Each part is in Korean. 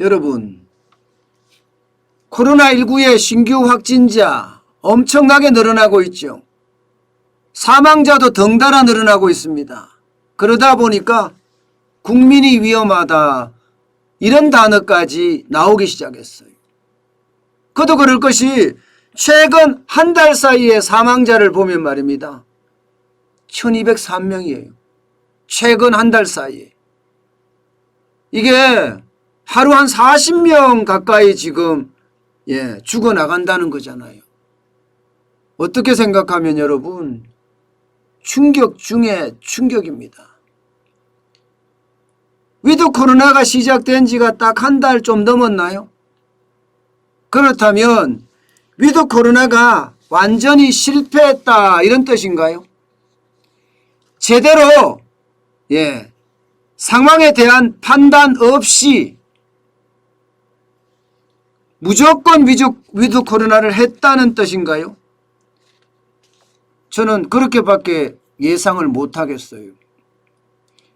여러분, 코로나19의 신규 확진자 엄청나게 늘어나고 있죠. 사망자도 덩달아 늘어나고 있습니다. 그러다 보니까 국민이 위험하다 이런 단어까지 나오기 시작했어요. 그도 그럴 것이 최근 한 달 사이에 사망자를 보면 말입니다. 1203명이에요. 최근 한 달 사이에. 이게 하루 한 40명 가까이 지금 죽어나간다는 거잖아요. 어떻게 생각하면 여러분, 충격 중에 충격입니다. 위드 코로나가 시작된 지가 딱 한 달 좀 넘었나요? 그렇다면 위드 코로나가 완전히 실패했다 이런 뜻인가요? 제대로 상황에 대한 판단 없이 무조건 위드 코로나를 했다는 뜻인가요? 저는 그렇게밖에 예상을 못하겠어요.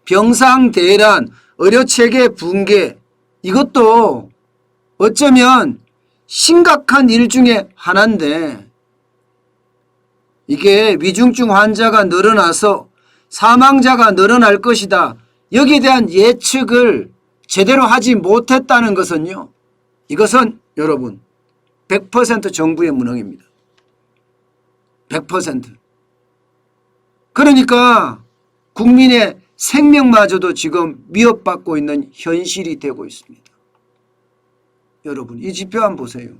병상대란, 의료체계 붕괴, 이것도 어쩌면 심각한 일 중에 하나인데, 이게 위중증 환자가 늘어나서 사망자가 늘어날 것이다, 여기에 대한 예측을 제대로 하지 못했다는 것은요, 이것은 여러분 100% 정부의 무능입니다. 100%. 그러니까 국민의 생명마저도 지금 위협받고 있는 현실이 되고 있습니다. 여러분, 이 지표 한번 보세요.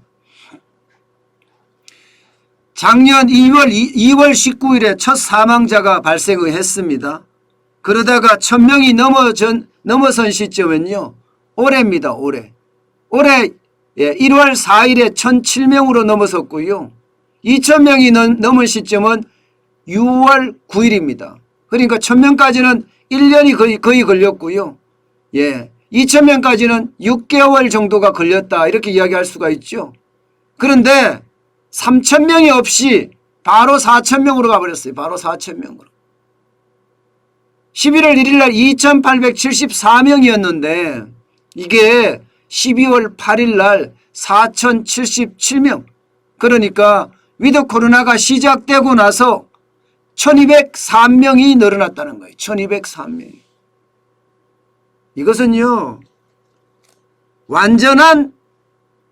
작년 2월 19일에 첫 사망자가 발생을 했습니다. 그러다가 1000명이 넘어선 시점은요, 올해입니다. 올해 1월 4일에 1007명으로 넘어섰고요. 2000명이 넘은 시점은 6월 9일입니다. 그러니까 1000명까지는 1년이 거의 걸렸고요. 2000명까지는 6개월 정도가 걸렸다, 이렇게 이야기할 수가 있죠. 그런데 3000명이 없이 바로 4000명으로 가버렸어요. 바로 4000명으로. 11월 1일 날 2874명이었는데 이게 12월 8일 날 4077명. 그러니까 위드 코로나가 시작되고 나서 1203명이 늘어났다는 거예요. 1203명이. 이것은요, 완전한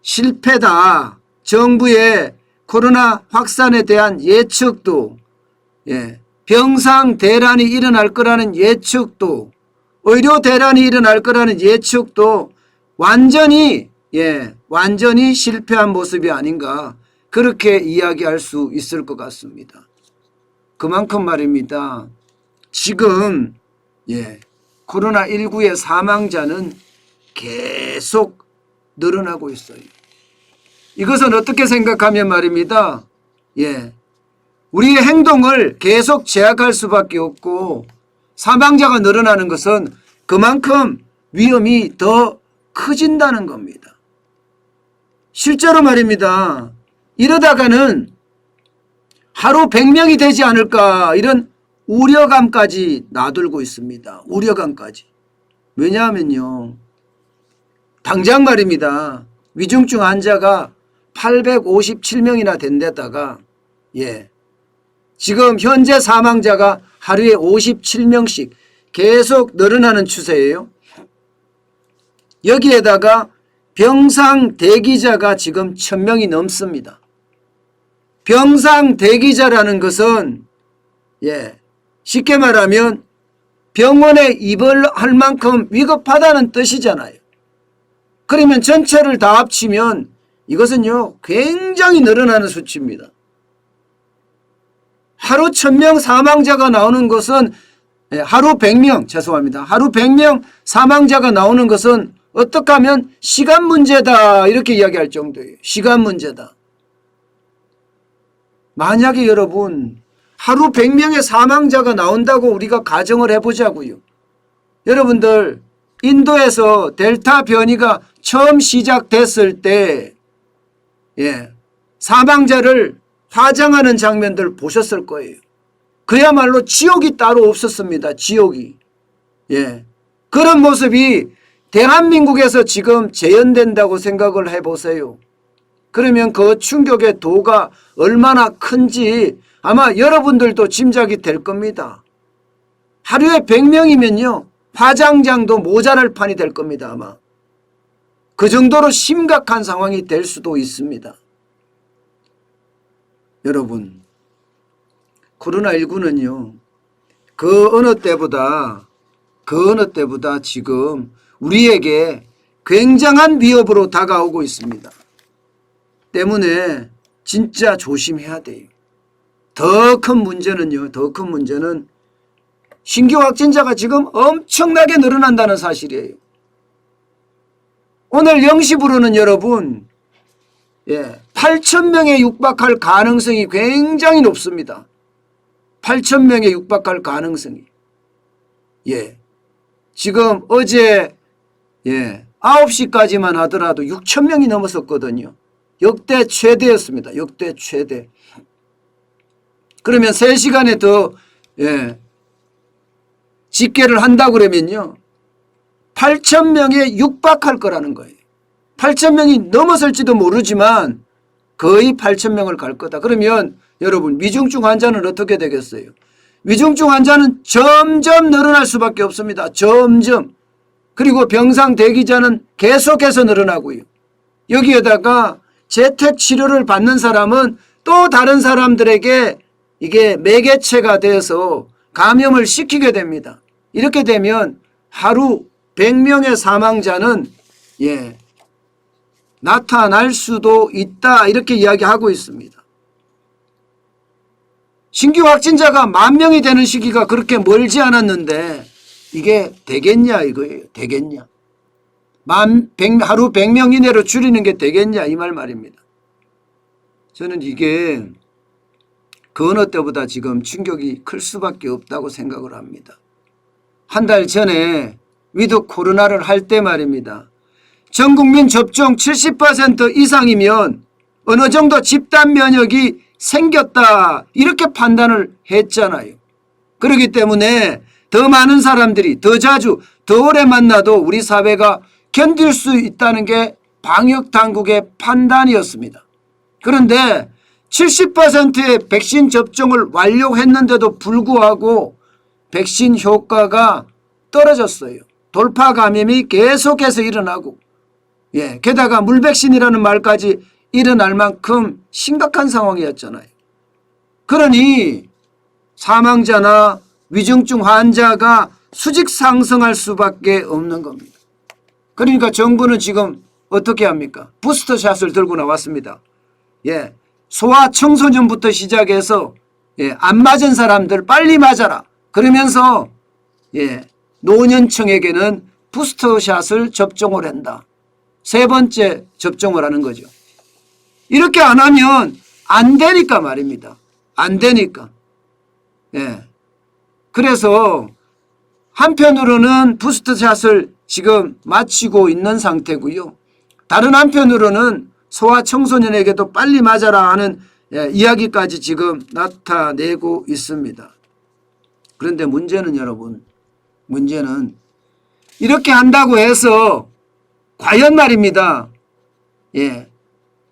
실패다. 정부의 코로나 확산에 대한 예측도, 병상 대란이 일어날 거라는 예측도, 의료 대란이 일어날 거라는 예측도 완전히 실패한 모습이 아닌가, 그렇게 이야기할 수 있을 것 같습니다. 그만큼 말입니다. 지금 코로나19의 사망자는 계속 늘어나고 있어요. 이것은 어떻게 생각하면 말입니다. 우리의 행동을 계속 제약할 수밖에 없고, 사망자가 늘어나는 것은 그만큼 위험이 더 커진다는 겁니다. 실제로 말입니다. 이러다가는 하루 100명이 되지 않을까, 이런 우려감까지 나돌고 있습니다. 우려감까지. 왜냐하면요, 당장 말입니다. 위중증 환자가 857명이나 된 데다가 지금 현재 사망자가 하루에 57명씩 계속 늘어나는 추세예요. 여기에다가 병상 대기자가 지금 1000명이 넘습니다. 병상 대기자라는 것은 쉽게 말하면 병원에 입원할 만큼 위급하다는 뜻이잖아요. 그러면 전체를 다 합치면 이것은요, 굉장히 늘어나는 수치입니다. 하루 1000명 사망자가 나오는 것은, 하루 100명, 죄송합니다. 하루 100명 사망자가 나오는 것은 어떻게 하면 시간 문제다, 이렇게 이야기할 정도예요. 시간 문제다. 만약에 여러분 하루 100명의 사망자가 나온다고 우리가 가정을 해보자고요. 여러분들, 인도에서 델타 변이가 처음 시작됐을 때 사망자를 화장하는 장면들 보셨을 거예요. 그야말로 지옥이 따로 없었습니다. 지옥이. 그런 모습이 대한민국에서 지금 재현된다고 생각을 해보세요. 그러면 그 충격의 도가 얼마나 큰지 아마 여러분들도 짐작이 될 겁니다. 하루에 100명이면요. 화장장도 모자랄 판이 될 겁니다. 아마. 그 정도로 심각한 상황이 될 수도 있습니다. 여러분, 코로나19는요. 그 어느 때보다 지금 우리에게 굉장한 위협으로 다가오고 있습니다. 때문에 진짜 조심해야 돼요. 더 큰 문제는 신규 확진자가 지금 엄청나게 늘어난다는 사실이에요. 오늘 0시부로는 여러분 8,000명에 육박할 가능성이 굉장히 높습니다. 8,000명에 육박할 가능성이. 지금 어제 9시까지만 하더라도 6,000명이 넘었었거든요. 역대 최대였습니다. 역대 최대. 그러면 3시간에 더 집계를 한다고 그러면요. 8,000명에 육박할 거라는 거예요. 8,000명이 넘어설지도 모르지만 거의 8,000명을 갈 거다. 그러면 여러분 위중증 환자는 어떻게 되겠어요? 위중증 환자는 점점 늘어날 수밖에 없습니다. 점점. 그리고 병상 대기자는 계속해서 늘어나고요. 여기에다가 재택치료를 받는 사람은 또 다른 사람들에게 이게 매개체가 돼서 감염을 시키게 됩니다. 이렇게 되면 하루 100명의 사망자는 나타날 수도 있다 이렇게 이야기하고 있습니다. 신규 확진자가 10,000명이 되는 시기가 그렇게 멀지 않았는데 이게 되겠냐 이거예요. 되겠냐. 하루 100명 이내로 줄이는 게 되겠냐 이 말입니다. 저는 이게 그 어느 때보다 지금 충격이 클 수밖에 없다고 생각을 합니다. 한 달 전에 위드 코로나를 할 때 말입니다. 전 국민 접종 70% 이상이면 어느 정도 집단 면역이 생겼다 이렇게 판단을 했잖아요. 그렇기 때문에 더 많은 사람들이 더 자주 더 오래 만나도 우리 사회가 견딜 수 있다는 게 방역당국의 판단이었습니다. 그런데 70%의 백신 접종을 완료했는데도 불구하고 백신 효과가 떨어졌어요. 돌파 감염이 계속해서 일어나고 게다가 물백신이라는 말까지 일어날 만큼 심각한 상황이었잖아요. 그러니 사망자나 위중증 환자가 수직 상승할 수밖에 없는 겁니다. 그러니까 정부는 지금 어떻게 합니까? 부스터샷을 들고 나왔습니다. 소아청소년부터 시작해서 안 맞은 사람들 빨리 맞아라. 그러면서 노년층에게는 부스터샷을 접종을 한다. 3번째 접종을 하는 거죠. 이렇게 안 하면 안 되니까 말입니다. 안 되니까. 그래서 한편으로는 부스터샷을 지금 마치고 있는 상태고요. 다른 한편으로는 소아청소년에게도 빨리 맞아라 하는 이야기까지 지금 나타내고 있습니다. 그런데 문제는 여러분, 문제는 이렇게 한다고 해서 과연 말입니다.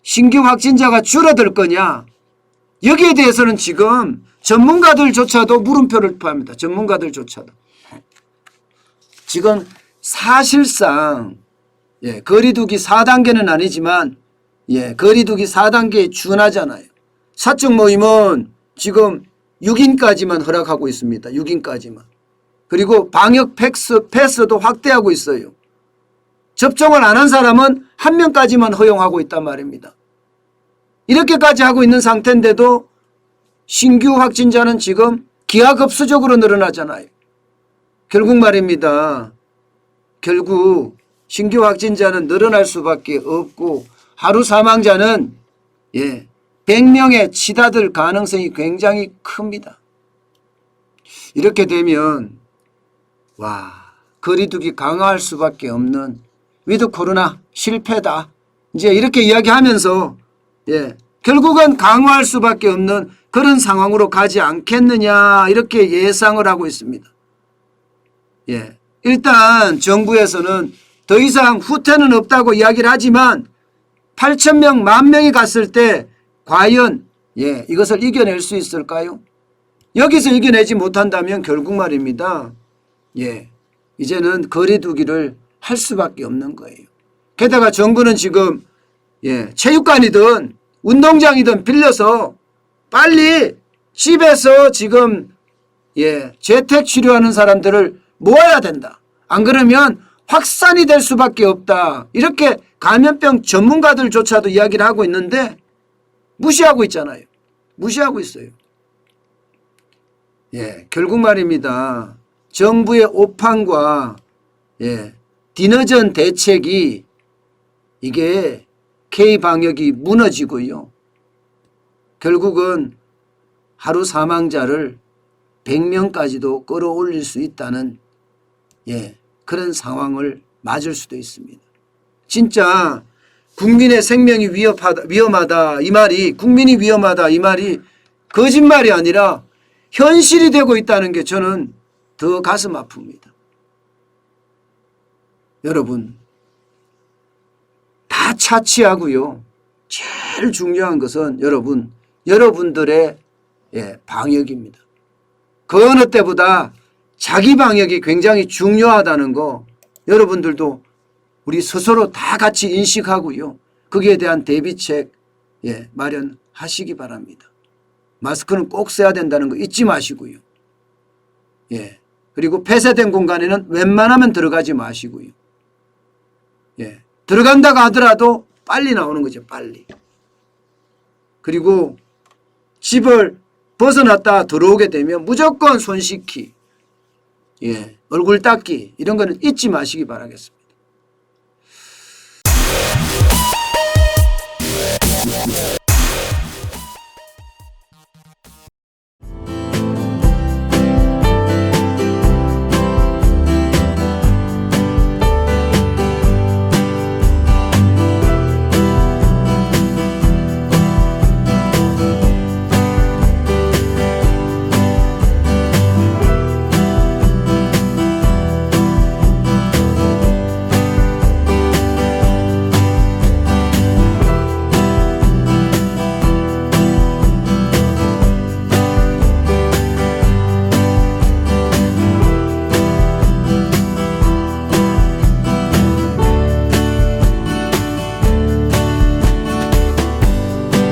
신규 확진자가 줄어들 거냐? 여기에 대해서는 지금 전문가들조차도 물음표를 토합니다. 전문가들조차도. 지금 사실상 거리두기 4단계는 아니지만 거리두기 4단계에 준하잖아요. 사적 모임은 지금 6인까지만 허락하고 있습니다. 6인까지만. 그리고 방역 패스도 확대하고 있어요. 접종을 안 한 사람은 1명까지만 허용하고 있단 말입니다. 이렇게까지 하고 있는 상태인데도 신규 확진자는 지금 기하급수적으로 늘어나잖아요. 결국 말입니다. 결국 신규 확진자는 늘어날 수밖에 없고 하루 사망자는 100명에 치닫을 가능성이 굉장히 큽니다. 이렇게 되면 거리두기 강화할 수밖에 없는 위드 코로나 실패다. 이제 이렇게 이야기하면서 결국은 강화할 수밖에 없는 그런 상황으로 가지 않겠느냐 이렇게 예상을 하고 있습니다. 일단 정부에서는 더 이상 후퇴는 없다고 이야기를 하지만 8,000명, 10,000명이 갔을 때 과연 이것을 이겨낼 수 있을까요? 여기서 이겨내지 못한다면 결국 말입니다. 이제는 거리두기를 할 수밖에 없는 거예요. 게다가 정부는 지금 체육관이든 운동장이든 빌려서 빨리 집에서 지금 재택 치료하는 사람들을 모아야 된다. 안 그러면 확산이 될 수밖에 없다. 이렇게 감염병 전문가들조차도 이야기를 하고 있는데 무시하고 있잖아요. 무시하고 있어요. 결국 말입니다. 정부의 오판과 뒤늦은 대책이 이게 K방역이 무너지고요. 결국은 하루 사망자를 100명까지도 끌어올릴 수 있다는 그런 상황을 맞을 수도 있습니다. 진짜 국민의 생명이 위험하다 이 말이 국민이 위험하다 이 말이 거짓말이 아니라 현실이 되고 있다는 게 저는 더 가슴 아픕니다. 여러분 다 차치하고요. 제일 중요한 것은 여러분들의 방역입니다. 그 어느 때보다 자기 방역이 굉장히 중요하다는 거 여러분들도 우리 스스로 다 같이 인식하고요. 거기에 대한 대비책 마련하시기 바랍니다. 마스크는 꼭 써야 된다는 거 잊지 마시고요. 그리고 폐쇄된 공간에는 웬만하면 들어가지 마시고요. 들어간다고 하더라도 빨리 나오는 거죠. 빨리. 그리고 집을 벗어났다 들어오게 되면 무조건 손 씻기, 얼굴 닦기 이런 거는 잊지 마시기 바라겠습니다.